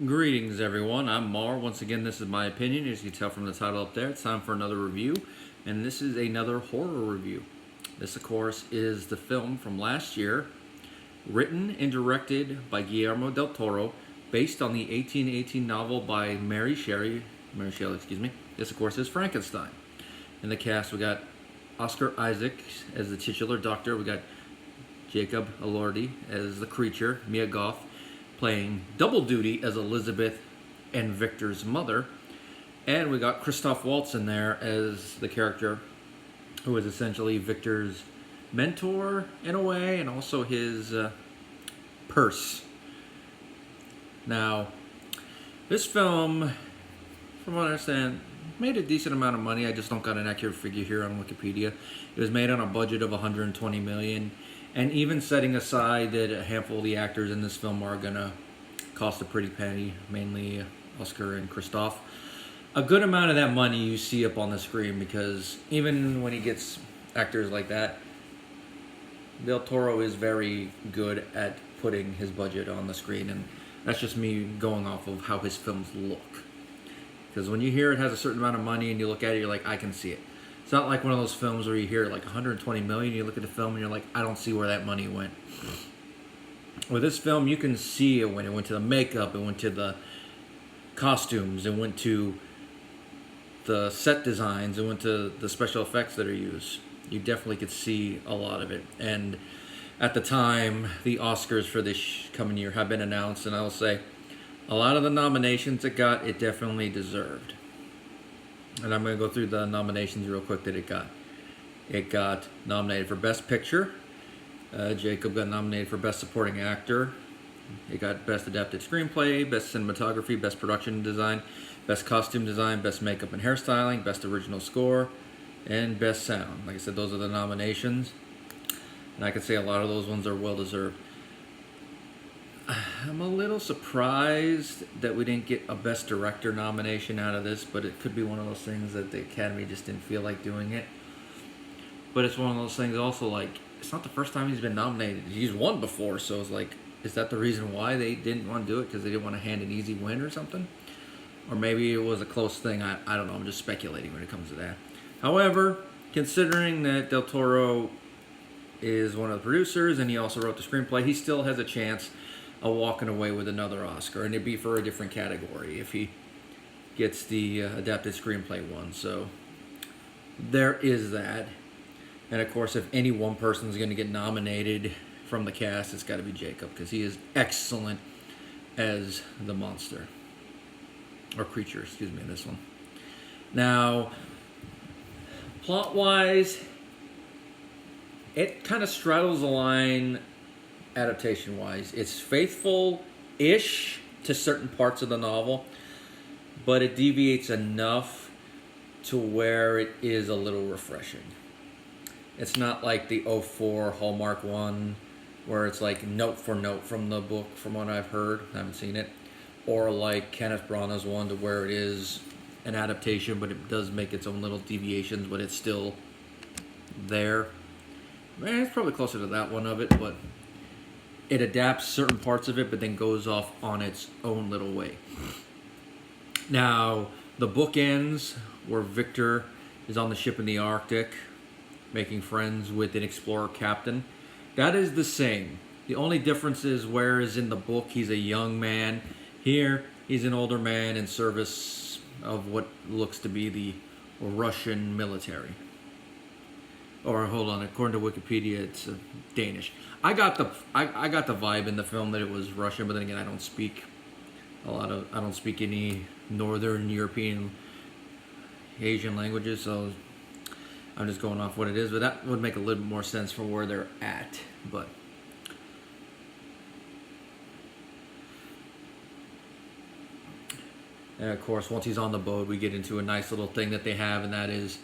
Greetings, everyone. I'm Mar. Once again, this is my opinion. As you can tell from the title up there, it's time for another review, and this is another horror review. This, of course, is the film from last year, written and directed by Guillermo del Toro, based on the 1818 novel by Mary Shelley. This, of course, is Frankenstein. In the cast, we got Oscar Isaac as the titular doctor. We got Jacob Elordi as the creature, Mia Goth playing double duty as Elizabeth and Victor's mother. And we got Christoph Waltz in there as the character who is essentially Victor's mentor in a way, and also his purse. Now, this film, from what I understand, made a decent amount of money. I just don't got an accurate figure here on Wikipedia. It was made on a budget of $120 million. And even setting aside that a handful of the actors in this film are gonna cost a pretty penny, mainly Oscar and Christoph, a good amount of that money you see up on the screen, because even when he gets actors like that, Del Toro is very good at putting his budget on the screen, and that's just me going off of how his films look. Because when you hear it has a certain amount of money and you look at it, you're like, I can see it. It's not like one of those films where you hear like 120 million, you look at the film and you're like, I don't see where that money went. With this film, you can see it when it went to the makeup, it went to the costumes, it went to the set designs, it went to the special effects that are used. You definitely could see a lot of it. And at the time, the Oscars for this coming year have been announced, and I will say, a lot of the nominations it got, it definitely deserved. And I'm going to go through the nominations real quick that it got. It got nominated for Best Picture. Jacob got nominated for Best Supporting Actor. It got Best Adapted Screenplay, Best Cinematography, Best Production Design, Best Costume Design, Best Makeup and Hairstyling, Best Original Score, and Best Sound. Like I said, those are the nominations. And I can say a lot of those ones are well-deserved. I'm a little surprised that we didn't get a Best Director nomination out of this, but it could be one of those things that the Academy just didn't feel like doing it. But it's one of those things also, like, it's not the first time he's been nominated. He's won before, so it's like, is that the reason why they didn't want to do it? Because they didn't want to hand an easy win or something? Or maybe it was a close thing. I don't know. I'm just speculating when it comes to that. However, considering that Del Toro is one of the producers and he also wrote the screenplay, he still has a chance of walking away with another Oscar, and it'd be for a different category if he gets the adapted screenplay one. So there is that. And of course, if any one person is going to get nominated from the cast, it's got to be Jacob, because he is excellent as the monster or creature, excuse me, in this one. Now, plot-wise, it kind of straddles the line adaptation-wise. It's faithful-ish to certain parts of the novel, but it deviates enough to where it is a little refreshing. It's not like the '04 Hallmark one, where it's like note for note from the book, from what I've heard. I haven't seen it. Or like Kenneth Branagh's one, to where it is an adaptation, but it does make its own little deviations, but it's still there. It's probably closer to that one of it, but it adapts certain parts of it, but then goes off on its own little way. Now, the book ends where Victor is on the ship in the Arctic, making friends with an explorer captain. That is the same. The only difference is, whereas in the book he's a young man, here he's an older man in service of what looks to be the Russian military. Or hold on, according to Wikipedia, it's Danish. I got the vibe in the film that it was Russian, but then again, I don't speak any Northern European, Asian languages, so I'm just going off what it is. But that would make a little more sense for where they're at. But and of course, once he's on the boat, we get into a nice little thing that they have, and that is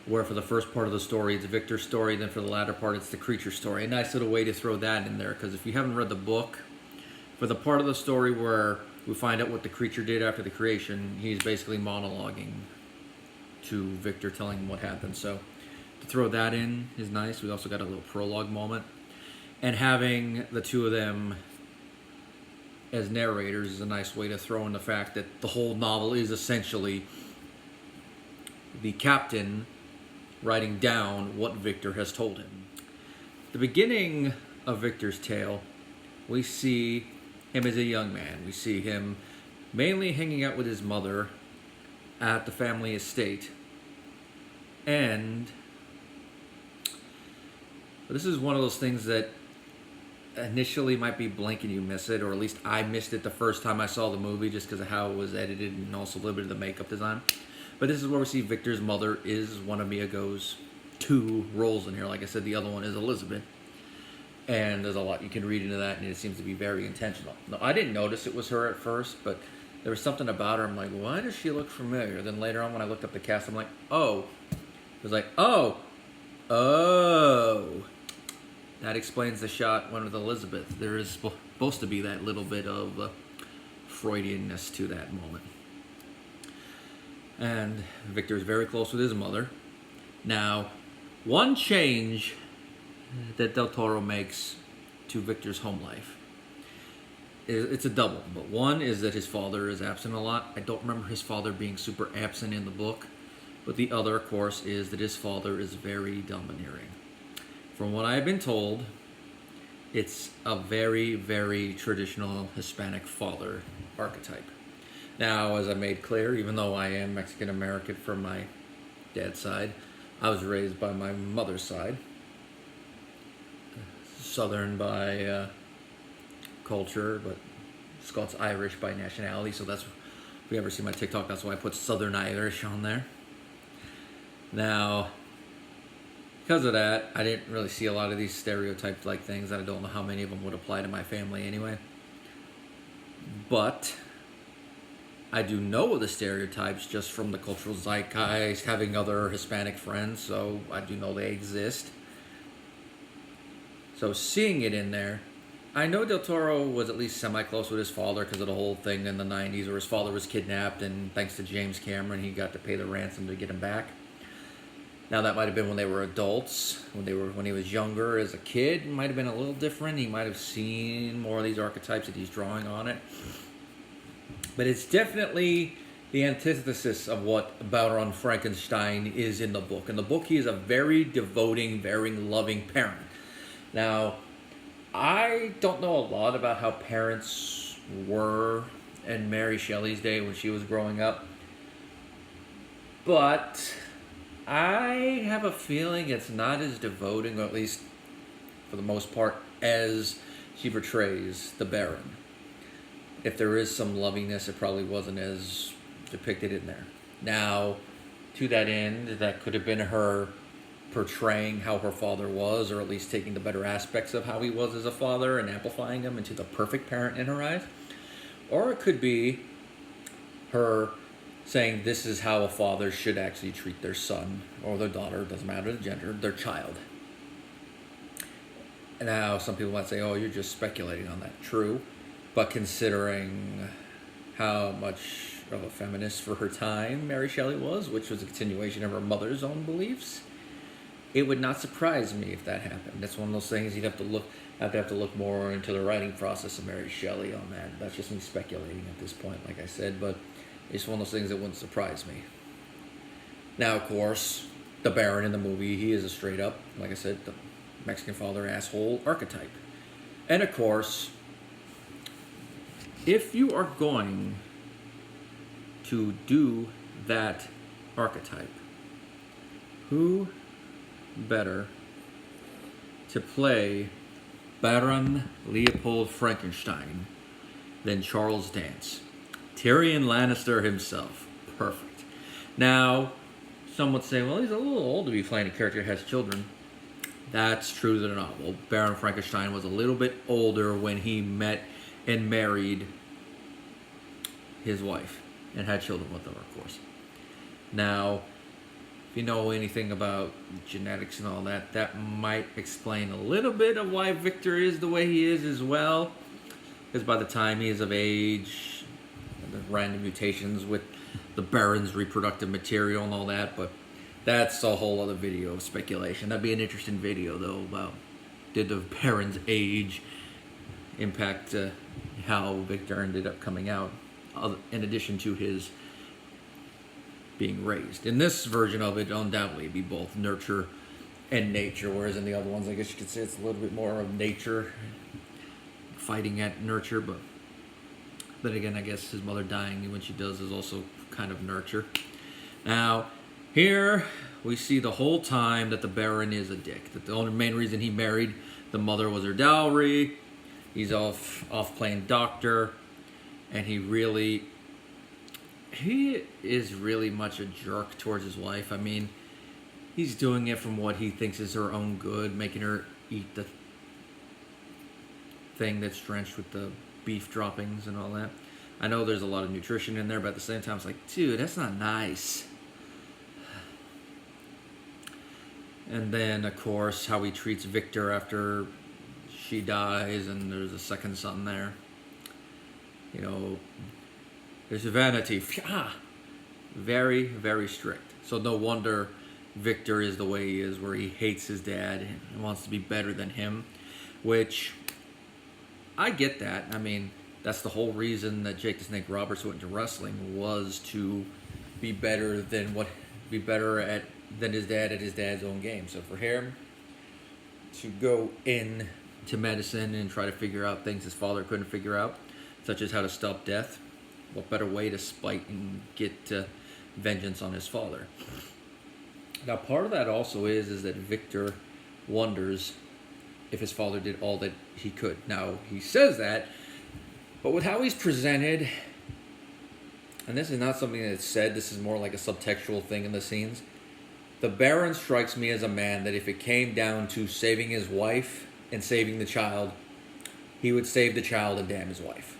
where for the first part of the story, it's Victor's story, then for the latter part, it's the creature story. A nice little way to throw that in there, because if you haven't read the book, for the part of the story where we find out what the creature did after the creation, he's basically monologuing to Victor, telling him what happened. So to throw that in is nice. We also got a little prologue moment. And having the two of them as narrators is a nice way to throw in the fact that the whole novel is essentially the captain writing down what Victor has told him. The beginning of Victor's tale, we see him as a young man. We see him mainly hanging out with his mother at the family estate. And this is one of those things that initially might be blank and you miss it, or at least I missed it the first time I saw the movie just because of how it was edited and also a little bit of the makeup design. But this is where we see Victor's mother is one of Miyago's two roles in here. Like I said, the other one is Elizabeth. And there's a lot you can read into that, and it seems to be very intentional. Now, I didn't notice it was her at first, but there was something about her. I'm like, why does she look familiar? Then later on when I looked up the cast, I'm like, oh. It was like, oh. That explains the shot when with Elizabeth. There is supposed to be that little bit of Freudianness to that moment. And Victor is very close with his mother. Now, one change that Del Toro makes to Victor's home life, it's a double. But one is that his father is absent a lot. I don't remember his father being super absent in the book. But the other, of course, is that his father is very domineering. From what I've been told, it's a very, very traditional Hispanic father archetype. Now, as I made clear, even though I am Mexican-American from my dad's side, I was raised by my mother's side. Southern by culture, but Scots-Irish by nationality. So that's, if you ever see my TikTok, that's why I put Southern Irish on there. Now, because of that, I didn't really see a lot of these stereotype-like things, and I don't know how many of them would apply to my family anyway. But I do know the stereotypes just from the cultural zeitgeist, having other Hispanic friends, so I do know they exist. So seeing it in there, I know Del Toro was at least semi-close with his father because of the whole thing in the 90s where his father was kidnapped, and thanks to James Cameron, he got to pay the ransom to get him back. Now that might have been when they were adults. When he was younger as a kid, it might have been a little different. He might have seen more of these archetypes that he's drawing on it. But it's definitely the antithesis of what Baron Frankenstein is in the book. In the book, he is a very devoting, very loving parent. Now, I don't know a lot about how parents were in Mary Shelley's day when she was growing up. But I have a feeling it's not as devoting, or at least for the most part, as she portrays the Baron. If there is some lovingness, it probably wasn't as depicted in there. Now, to that end, that could have been her portraying how her father was, or at least taking the better aspects of how he was as a father and amplifying them into the perfect parent in her eyes. Or it could be her saying this is how a father should actually treat their son or their daughter, doesn't matter the gender, their child. And now some people might say, oh, you're just speculating on that. True. But considering how much of a feminist for her time Mary Shelley was, which was a continuation of her mother's own beliefs, it would not surprise me if that happened. That's one of those things you'd have to look more into the writing process of Mary Shelley on that. That's just me speculating at this point, like I said, but it's one of those things that wouldn't surprise me. Now, of course, the Baron in the movie, he is a straight up, like I said, the Mexican father asshole archetype. And of course, if you are going to do that archetype, who better to play Baron Leopold Frankenstein than Charles Dance? Tyrion Lannister himself. Perfect. Now, some would say, well, he's a little old to be playing a character that has children. That's true to the novel. Baron Frankenstein was a little bit older when he met and married his wife and had children with her, of course. Now, if you know anything about genetics and all that, that might explain a little bit of why Victor is the way he is as well. Because by the time he is of age, the random mutations with the Baron's reproductive material and all that, but that's a whole other video of speculation. That'd be an interesting video, though, about did the Baron's age impact how Victor ended up coming out, in addition to his being raised. In this version of it, undoubtedly, it'd be both nurture and nature, whereas in the other ones, I guess you could say it's a little bit more of nature fighting at nurture, but then again, I guess his mother dying when she does is also kind of nurture. Now, here we see the whole time that the Baron is a dick, that the only main reason he married the mother was her dowry. He's off playing doctor, and he is really much a jerk towards his wife. I mean, he's doing it from what he thinks is her own good, making her eat the thing that's drenched with the beef droppings and all that. I know there's a lot of nutrition in there, but at the same time, it's like, dude, that's not nice. And then, of course, how he treats Victor after she dies, and there's a second son there. You know, there's vanity. Very, very strict. So no wonder Victor is the way he is, where he hates his dad and wants to be better than him, which I get that. I mean, that's the whole reason that Jake the Snake Roberts went into wrestling, was to be better than his dad at his dad's own game. So for him to go into medicine and try to figure out things his father couldn't figure out, such as how to stop death, what better way to spite and get vengeance on his father? Now, part of that also is that Victor wonders if his father did all that he could. Now, he says that, but with how he's presented, and this is not something that's said, this is more like a subtextual thing in the scenes, the Baron strikes me as a man that if it came down to saving his wife and saving the child, he would save the child and damn his wife.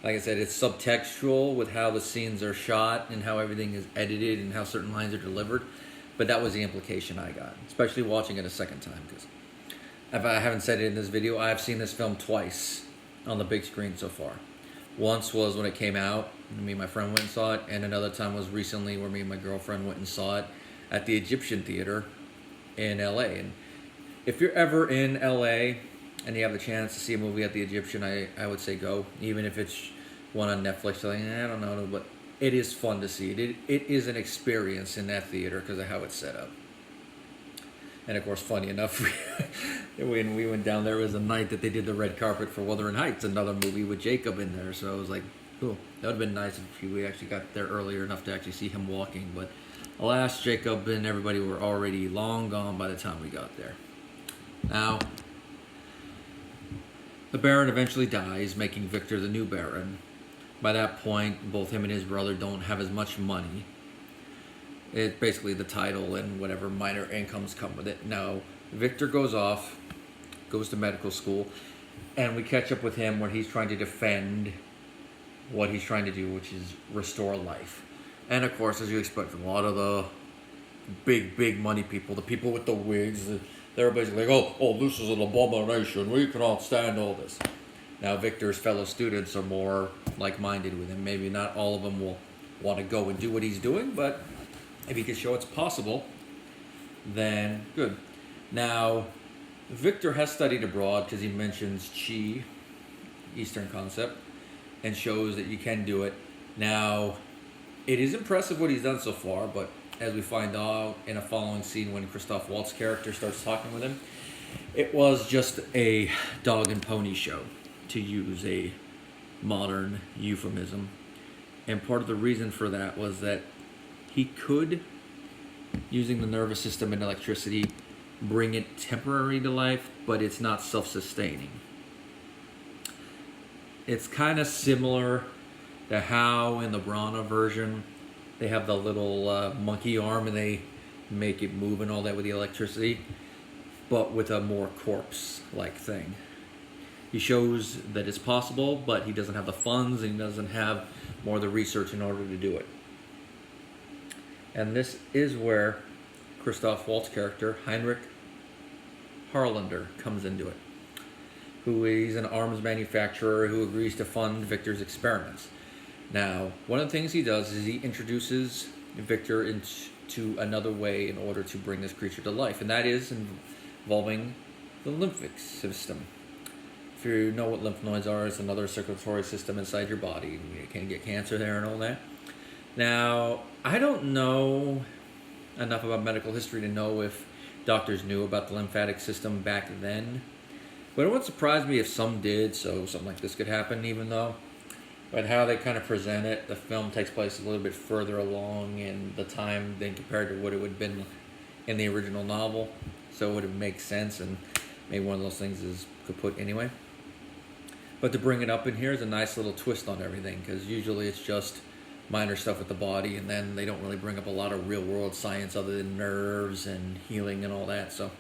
Like I said, it's subtextual with how the scenes are shot and how everything is edited and how certain lines are delivered. But that was the implication I got, especially watching it a second time. Because if I haven't said it in this video, I've seen this film twice on the big screen so far. Once was when it came out, and me and my friend went and saw it. And another time was recently where me and my girlfriend went and saw it at the Egyptian Theater in LA. And if you're ever in LA and you have the chance to see a movie at the Egyptian, I would say go. Even if it's one on Netflix, like, I don't know, but it is fun to see. It is an experience in that theater because of how it's set up. And of course, funny enough, when we went down there, it was the night that they did the red carpet for Wuthering Heights, another movie with Jacob in there. So I was like, cool. That would have been nice if we actually got there earlier enough to actually see him walking. But alas, Jacob and everybody were already long gone by the time we got there. Now, the Baron eventually dies, making Victor the new Baron. By that point, both him and his brother don't have as much money. It's basically the title and whatever minor incomes come with it. Now, Victor goes to medical school, and we catch up with him when he's trying to defend what he's trying to do, which is restore life. And of course, as you expect from a lot of the big money people, the people with the wigs, they're basically like, oh, this is an abomination. We cannot stand all this. Now, Victor's fellow students are more like-minded with him. Maybe not all of them will want to go and do what he's doing, but if he can show it's possible, then good. Now, Victor has studied abroad because he mentions Qi, Eastern concept, and shows that you can do it. Now, it is impressive what he's done so far, but as we find out in a following scene when Christoph Waltz's character starts talking with him, it was just a dog and pony show, to use a modern euphemism. And part of the reason for that was that he could, using the nervous system and electricity, bring it temporarily to life, but it's not self-sustaining. It's kind of similar to how in the Brahma version they have the little monkey arm and they make it move and all that with the electricity, but with a more corpse-like thing. He shows that it's possible, but he doesn't have the funds and he doesn't have more of the research in order to do it. And this is where Christoph Waltz's character, Heinrich Harlander, comes into it. Who is an arms manufacturer who agrees to fund Victor's experiments. Now, one of the things he does is he introduces Victor into another way in order to bring this creature to life, and that is involving the lymphatic system. If you know what lymph nodes are, it's another circulatory system inside your body. You can get cancer there and all that. Now, I don't know enough about medical history to know if doctors knew about the lymphatic system back then. But it wouldn't surprise me if some did, so something like this could happen even though. But how they kind of present it, the film takes place a little bit further along in the time than compared to what it would have been in the original novel. So it would make sense, and maybe one of those things is could put anyway. But to bring it up in here is a nice little twist on everything, because usually it's just minor stuff with the body, and then they don't really bring up a lot of real world science other than nerves and healing and all that. So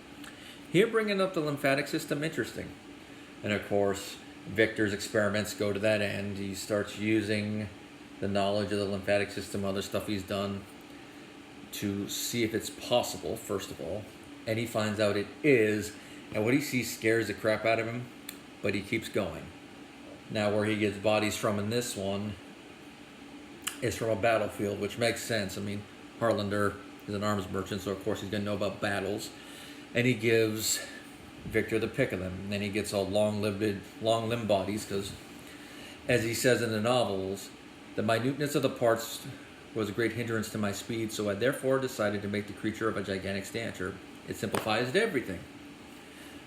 here bringing up the lymphatic system, interesting. And of course, Victor's experiments go to that end. He starts using the knowledge of the lymphatic system, other stuff he's done, to see if it's possible, first of all. And he finds out it is, and what he sees scares the crap out of him, but he keeps going. Now, where he gets bodies from in this one is from a battlefield, which makes sense. I mean, Harlander is an arms merchant, so of course he's going to know about battles. And he gives Victor the pick of them. And then he gets all long-limbed bodies, because, as he says in the novels, the minuteness of the parts was a great hindrance to my speed, so I therefore decided to make the creature of a gigantic stature. It simplifies everything.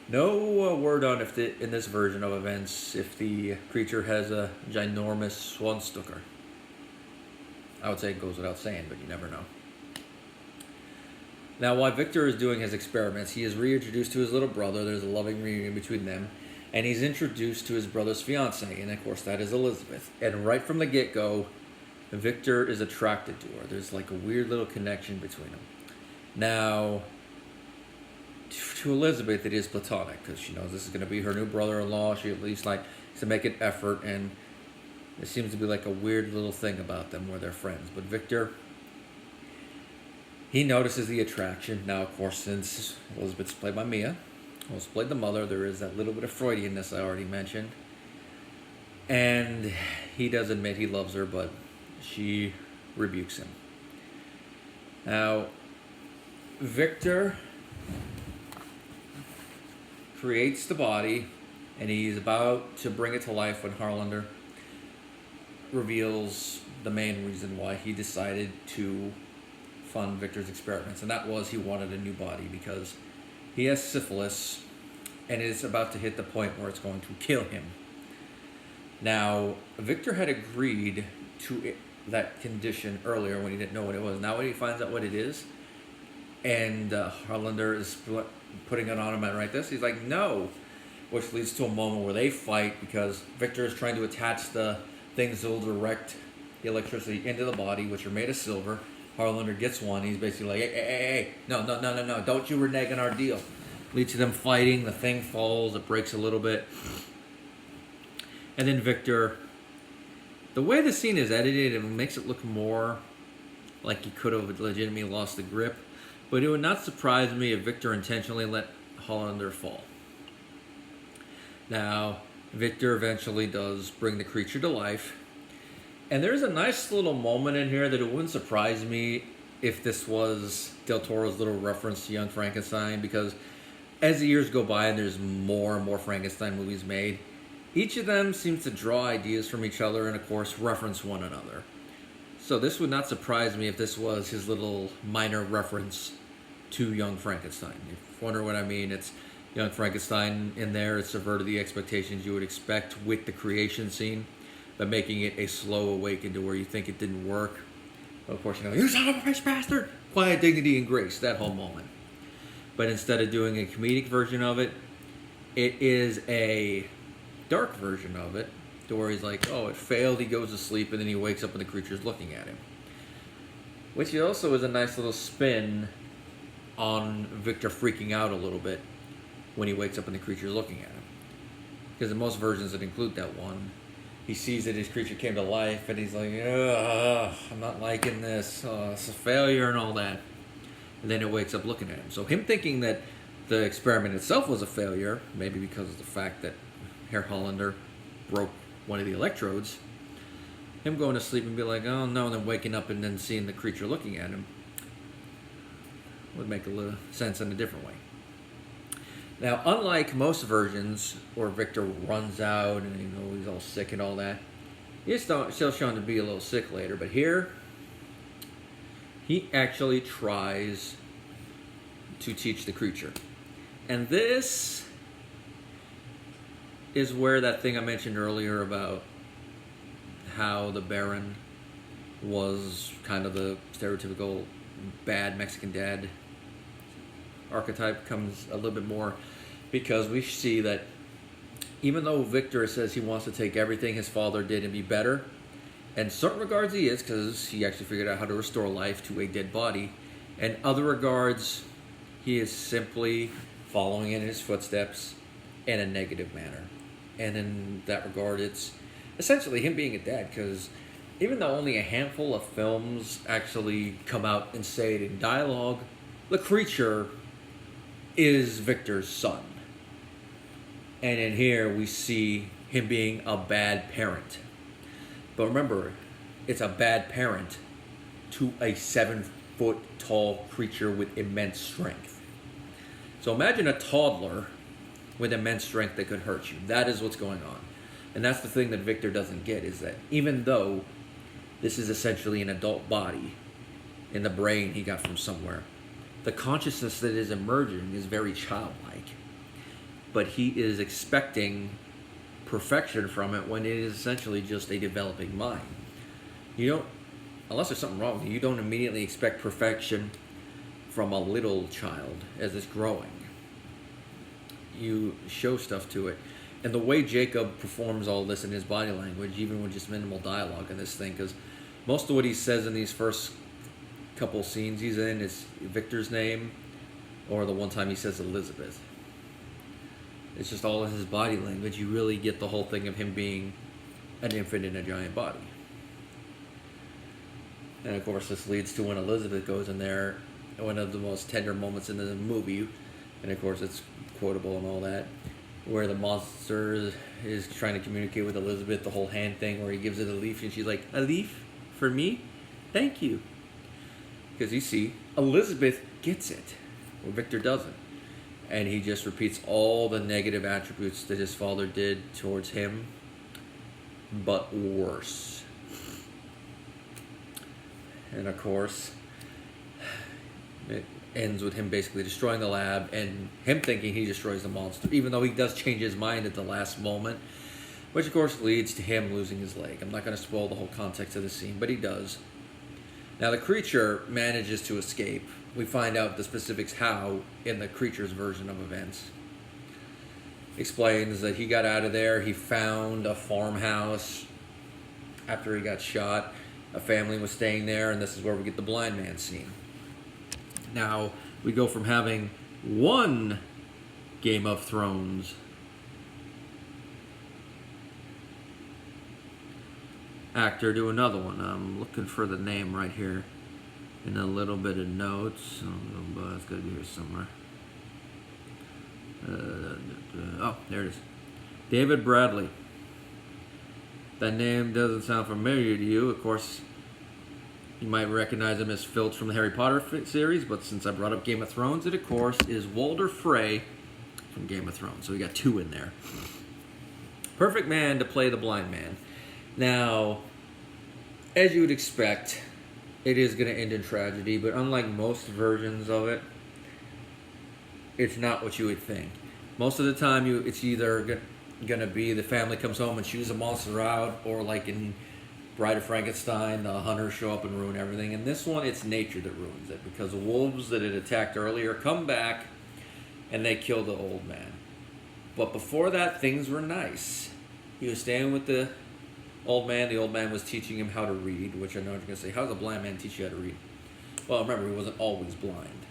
No word on if in this version of events if the creature has a ginormous Swanstucker. I would say it goes without saying, but you never know. Now, while Victor is doing his experiments, he is reintroduced to his little brother. There's a loving reunion between them. And he's introduced to his brother's fiancée, and of course that is Elizabeth. And right from the get-go, Victor is attracted to her. There's like a weird little connection between them. Now, to Elizabeth, it is platonic, because she knows this is going to be her new brother-in-law. She at least likes to make an effort, and there seems to be like a weird little thing about them where they're friends. But Victor, he notices the attraction. Now, of course, since Elizabeth's played by Mia, who's played the mother, there is that little bit of Freudianness I already mentioned. And he does admit he loves her, but she rebukes him. Now, Victor creates the body, and he's about to bring it to life when Harlander reveals the main reason why he decided to fund Victor's experiments, and that was he wanted a new body because he has syphilis, and it is about to hit the point where it's going to kill him. Now, Victor had agreed to that condition earlier when he didn't know what it was. Now when he finds out what it is, and Harlander is putting it on him and right this, he's like, no, which leads to a moment where they fight because Victor is trying to attach the things that will direct the electricity into the body, which are made of silver. Harlander gets one. He's basically like, hey, no, don't you renege on our deal. Leads to them fighting. The thing falls. It breaks a little bit. And then Victor, the way the scene is edited, it makes it look more like he could have legitimately lost the grip. But it would not surprise me if Victor intentionally let Harlander fall. Now, Victor eventually does bring the creature to life. And there's a nice little moment in here that it wouldn't surprise me if this was Del Toro's little reference to Young Frankenstein, because as the years go by and there's more and more Frankenstein movies made, each of them seems to draw ideas from each other and, of course, reference one another. So this would not surprise me if this was his little minor reference to Young Frankenstein. If you wonder what I mean, it's Young Frankenstein in there. It subverted the expectations you would expect with the creation scene, by making it a slow awaken to where you think it didn't work. But of course, you know, you son of a bitch bastard! Quiet, dignity, and grace, that whole moment. But instead of doing a comedic version of it, it is a dark version of it, to where he's like, oh, it failed, he goes to sleep, and then he wakes up and the creature's looking at him. Which also is a nice little spin on Victor freaking out a little bit when he wakes up and the creature's looking at him. Because in most versions that include that one, he sees that his creature came to life, and he's like, ugh, I'm not liking this, it's a failure and all that. And then it wakes up looking at him. So him thinking that the experiment itself was a failure, maybe because of the fact that Herr Hollander broke one of the electrodes, him going to sleep and be like, oh no, and then waking up and then seeing the creature looking at him would make a little sense in a different way. Now, unlike most versions where Victor runs out and he's all sick and all that, he's still shown to be a little sick later. But here, he actually tries to teach the creature. And this is where that thing I mentioned earlier about how the Baron was kind of the stereotypical bad Mexican dad archetype comes a little bit more, because we see that even though Victor says he wants to take everything his father did and be better, in certain regards he is, because he actually figured out how to restore life to a dead body. In other regards, he is simply following in his footsteps in a negative manner. And in that regard, it's essentially him being a dad, because even though only a handful of films actually come out and say it in dialogue, the creature is Victor's son. And in here, we see him being a bad parent. But remember, it's a bad parent to a 7-foot tall creature with immense strength. So imagine a toddler with immense strength that could hurt you. That is what's going on. And that's the thing that Victor doesn't get, is that even though this is essentially an adult body in the brain he got from somewhere, the consciousness that is emerging is very childlike. But he is expecting perfection from it when it is essentially just a developing mind. You don't, unless there's something wrong with you don't immediately expect perfection from a little child as it's growing. You show stuff to it. And the way Jacob performs all this in his body language, even with just minimal dialogue in this thing, because most of what he says in these first couple scenes he's in is Victor's name, or the one time he says Elizabeth. It's just all in his body language. You really get the whole thing of him being an infant in a giant body. And of course this leads to when Elizabeth goes in there, one of the most tender moments in the movie, and of course it's quotable and all that, where the monster is trying to communicate with Elizabeth, the whole hand thing where he gives it a leaf and she's like, "A leaf? For me? Thank you." Because you see, Elizabeth gets it, where Victor doesn't. And he just repeats all the negative attributes that his father did towards him, but worse. And of course, it ends with him basically destroying the lab and him thinking he destroys the monster, even though he does change his mind at the last moment, which of course leads to him losing his leg. I'm not going to spoil the whole context of the scene, but he does. Now the creature manages to escape. We find out the specifics how in the creature's version of events. Explains that he got out of there, he found a farmhouse after he got shot. A family was staying there, and this is where we get the blind man scene. Now, we go from having one Game of Thrones actor to another one. I'm looking for the name right here in a little bit of notes. Oh, it's got to be here somewhere. Oh, there it is. David Bradley. That name doesn't sound familiar to you. Of course, you might recognize him as Filch from the Harry Potter series, but since I brought up Game of Thrones, it of course is Walder Frey from Game of Thrones. So we got two in there. Perfect man to play the blind man. Now, as you would expect, it is going to end in tragedy, but unlike most versions of it, it's not what you would think. Most of the time, it's either going to be the family comes home and shoots a monster out, or like in Bride of Frankenstein, the hunters show up and ruin everything. In this one, it's nature that ruins it, because the wolves that had attacked earlier come back and they kill the old man. But before that, things were nice. He was staying with the old man. The old man was teaching him how to read, which I know you're going to say, how does a blind man teach you how to read? Well, remember, he wasn't always blind.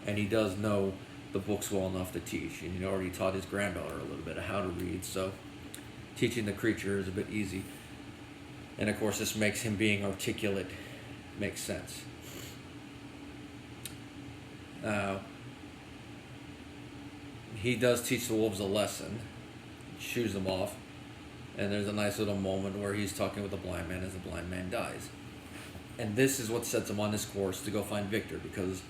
And he does know the books well enough to teach. And he already taught his granddaughter a little bit of how to read. So teaching the creature is a bit easy. And of course, this makes him being articulate makes sense. He does teach the wolves a lesson, shoos them off, and there's a nice little moment where he's talking with the blind man as the blind man dies. And this is what sets him on his course to go find Victor, because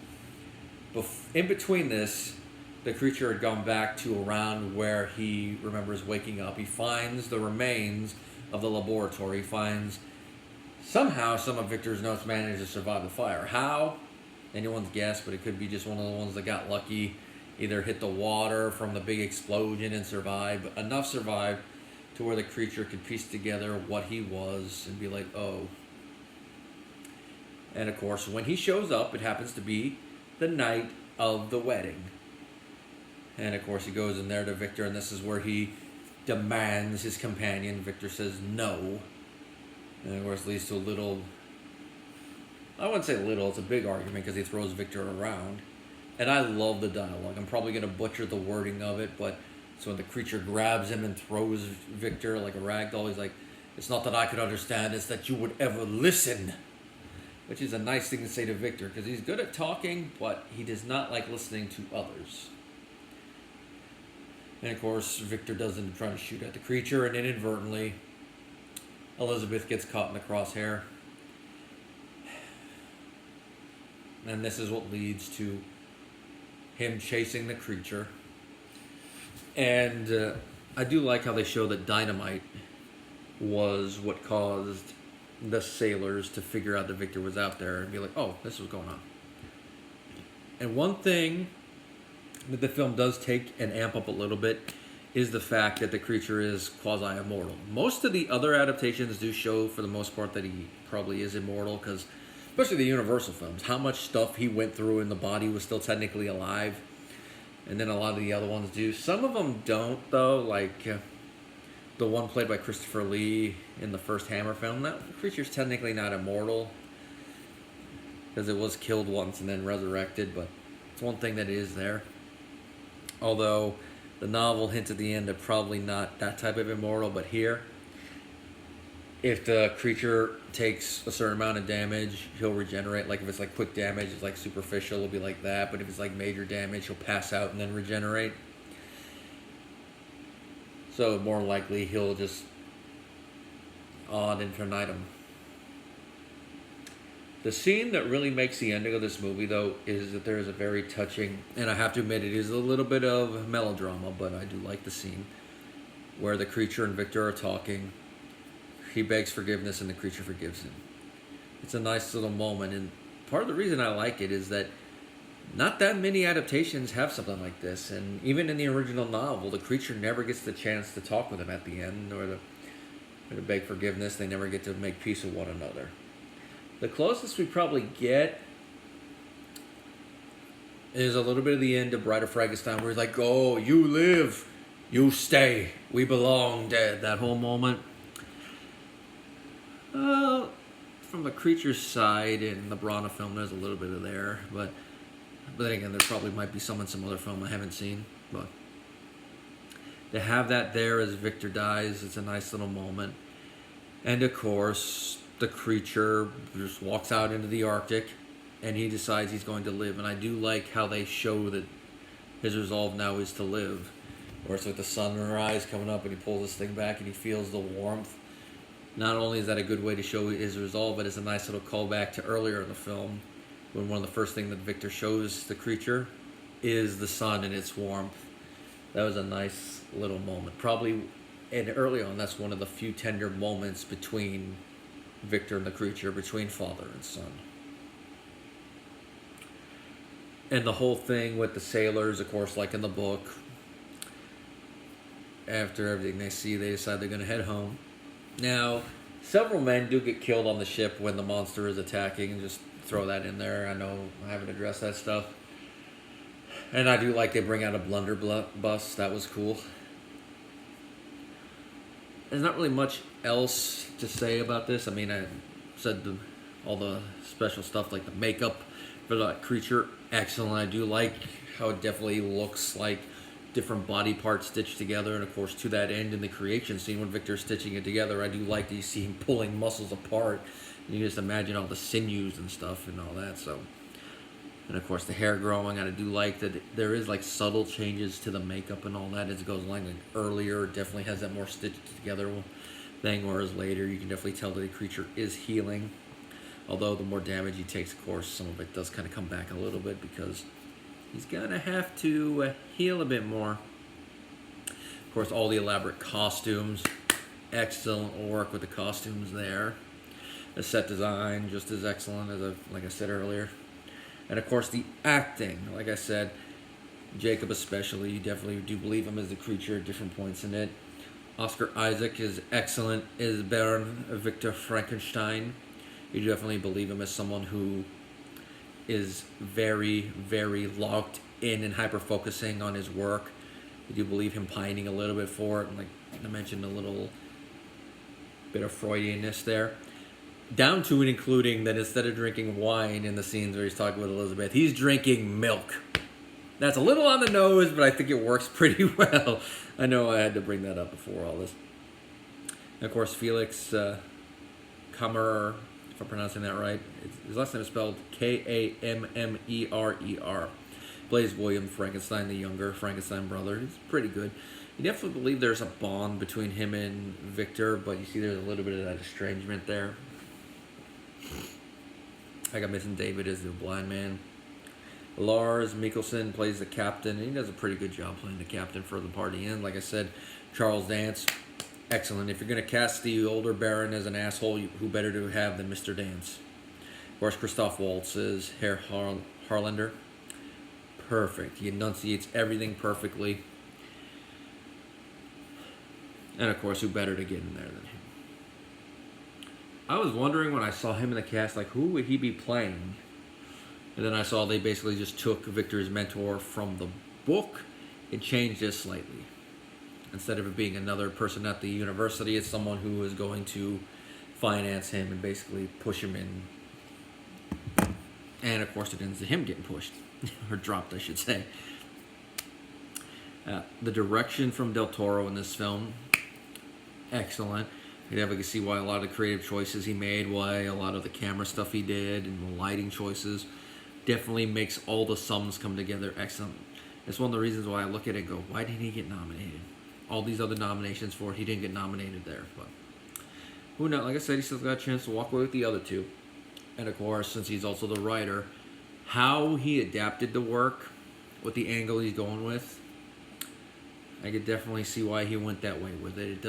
in between this, the creature had gone back to around where he remembers waking up. He finds the remains of the laboratory. He finds somehow some of Victor's notes managed to survive the fire. How? Anyone's guess, but it could be just one of the ones that got lucky. Either hit the water from the big explosion and survived, but enough survived to where the creature could piece together what he was and be like, oh. And of course, when he shows up, it happens to be the night of the wedding. And of course, he goes in there to Victor, and this is where he demands his companion. Victor says no. And of course, leads to a little, I wouldn't say little, it's a big argument because he throws Victor around. And I love the dialogue. I'm probably going to butcher the wording of it, but so when the creature grabs him and throws Victor like a rag doll, he's like, it's not that I could understand, it's that you would ever listen. Which is a nice thing to say to Victor, because he's good at talking, but he does not like listening to others. And of course, Victor does end up trying to shoot at the creature, and inadvertently, Elizabeth gets caught in the crosshair. And this is what leads to him chasing the creature. And I do like how they show that dynamite was what caused the sailors to figure out that Victor was out there and be like, oh, this was going on. And one thing that the film does take and amp up a little bit is the fact that the creature is quasi-immortal. Most of the other adaptations do show, for the most part, that he probably is immortal, because especially the Universal films, how much stuff he went through and the body was still technically alive. And then a lot of the other ones do. Some of them don't, though, like the one played by Christopher Lee in the first Hammer film. That creature's technically not immortal, because it was killed once and then resurrected, but it's one thing that is there. Although the novel hints at the end of probably not that type of immortal, but here, if the creature takes a certain amount of damage, he'll regenerate. Like if it's like quick damage, it's like superficial, it'll be like that. But if it's like major damage, he'll pass out and then regenerate. So more likely he'll just ad infinitum. The scene that really makes the ending of this movie, though, is that there is a very touching, and I have to admit it is a little bit of melodrama, but I do like the scene, where the creature and Victor are talking. He begs forgiveness and the creature forgives him. It's a nice little moment, and part of the reason I like it is that not that many adaptations have something like this, and even in the original novel, the creature never gets the chance to talk with him at the end, or to beg forgiveness. They never get to make peace with one another. The closest we probably get is a little bit of the end of Bride of Frankenstein, where he's like, oh, you live, you stay, we belong dead. That whole moment. From the creature's side in the Brana film, there's a little bit of there, but then again, there probably might be some in some other film I haven't seen. But to have that there as Victor dies, it's a nice little moment. And of course, the creature just walks out into the Arctic, and he decides he's going to live. And I do like how they show that his resolve now is to live. Where it's with the sunrise coming up, and he pulls this thing back, and he feels the warmth. Not only is that a good way to show his resolve, but it's a nice little callback to earlier in the film, when one of the first things that Victor shows the creature is the sun and its warmth. That was a nice little moment. Probably, and early on, that's one of the few tender moments between Victor and the creature, between father and son. And the whole thing with the sailors, of course, like in the book, after everything they see, they decide they're going to head home. Now, several men do get killed on the ship when the monster is attacking. Just throw that in there. I know I haven't addressed that stuff. And I do like they bring out a blunderbuss. That was cool. There's not really much else to say about this. I mean, I said all the special stuff, like the makeup for that creature, excellent. I do like how it definitely looks like different body parts stitched together, and of course to that end in the creation scene when Victor's stitching it together, I do like that you see him pulling muscles apart, and you just imagine all the sinews and stuff and all that. So, and of course the hair growing, I do like that there is like subtle changes to the makeup and all that as it goes along. Like earlier, it definitely has that more stitched together thing, whereas later you can definitely tell that the creature is healing. Although the more damage he takes, of course, some of it does kind of come back a little bit because he's gonna have to heal a bit more. Of course, all the elaborate costumes, excellent work with the costumes there. The set design just as excellent as like I said earlier, and of course the acting. Like I said, Jacob especially, you definitely do believe him as the creature at different points in it. Oscar Isaac is excellent as Baron Victor Frankenstein. You definitely believe him as someone who is very, very locked in and hyper-focusing on his work. You do believe him pining a little bit for it, and like I mentioned, a little bit of Freudianness there. Down to and including that instead of drinking wine in the scenes where he's talking with Elizabeth, he's drinking milk. That's a little on the nose, but I think it works pretty well. I know I had to bring that up before all this. And of course, Felix Kammerer, if I'm pronouncing that right, his last name is spelled Kammerer. Plays William Frankenstein, the younger Frankenstein brother. He's pretty good. You definitely believe there's a bond between him and Victor, but you see there's a little bit of that estrangement there. I got missing David as the blind man. Lars Mikkelsen plays the captain, and he does a pretty good job playing the captain for the party. And like I said, Charles Dance, excellent. If you're going to cast the older Baron as an asshole, who better to have than Mr. Dance? Of course, Christoph Waltz is Herr Harlander. Perfect. He enunciates everything perfectly. And of course, who better to get in there than him? I was wondering when I saw him in the cast, like, who would he be playing? And then I saw they basically just took Victor's mentor from the book and changed it slightly. Instead of it being another person at the university, it's someone who is going to finance him and basically push him in. And of course it ends to him getting pushed. Or dropped, I should say. The direction from Del Toro in this film, excellent. You definitely see why a lot of the creative choices he made, why a lot of the camera stuff he did, and the lighting choices definitely makes all the sums come together excellent. It's one of the reasons why I look at it and go, why didn't he get nominated? All these other nominations for it, he didn't get nominated there. But who knows? Like I said, he still got a chance to walk away with the other two. And of course, since he's also the writer, how he adapted the work with the angle he's going with, I could definitely see why he went that way with it.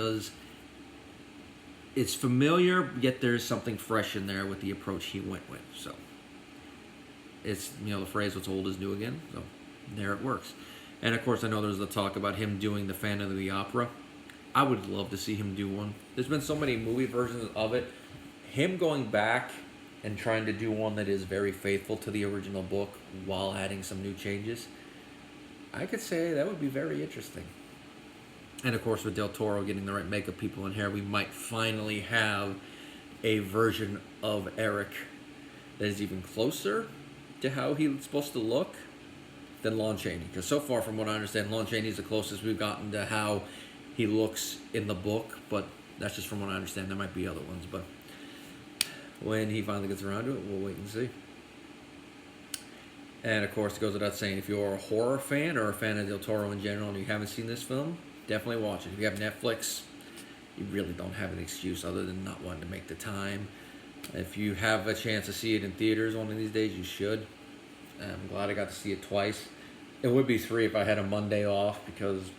It's familiar, yet there's something fresh in there with the approach he went with. So it's, the phrase, what's old is new again. So there it works. And of course, I know there's the talk about him doing the Phantom of the Opera. I would love to see him do one. There's been so many movie versions of it. Him going back and trying to do one that is very faithful to the original book while adding some new changes, I could say that would be very interesting. And of course, with Del Toro getting the right makeup people in here, we might finally have a version of Eric that is even closer to how he's supposed to look than Lon Chaney. Because so far, from what I understand, Lon Chaney is the closest we've gotten to how he looks in the book. But that's just from what I understand. There might be other ones. But when he finally gets around to it, we'll wait and see. And of course, it goes without saying, if you're a horror fan or a fan of Del Toro in general and you haven't seen this film, definitely watch it. If you have Netflix, you really don't have an excuse other than not wanting to make the time. If you have a chance to see it in theaters one of these days, you should. I'm glad I got to see it twice. It would be 3 if I had a Monday off, because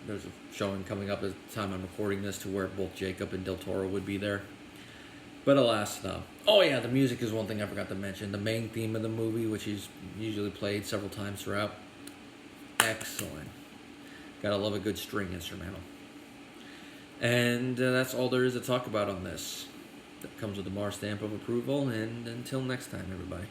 there's a showing coming up at the time I'm recording this to where both Jacob and Del Toro would be there. But alas, no. Oh yeah, the music is one thing I forgot to mention. The main theme of the movie, which is usually played several times throughout, excellent. Gotta love a good string instrumental. And that's all there is to talk about on this. That comes with the Mars stamp of approval, and until next time, everybody.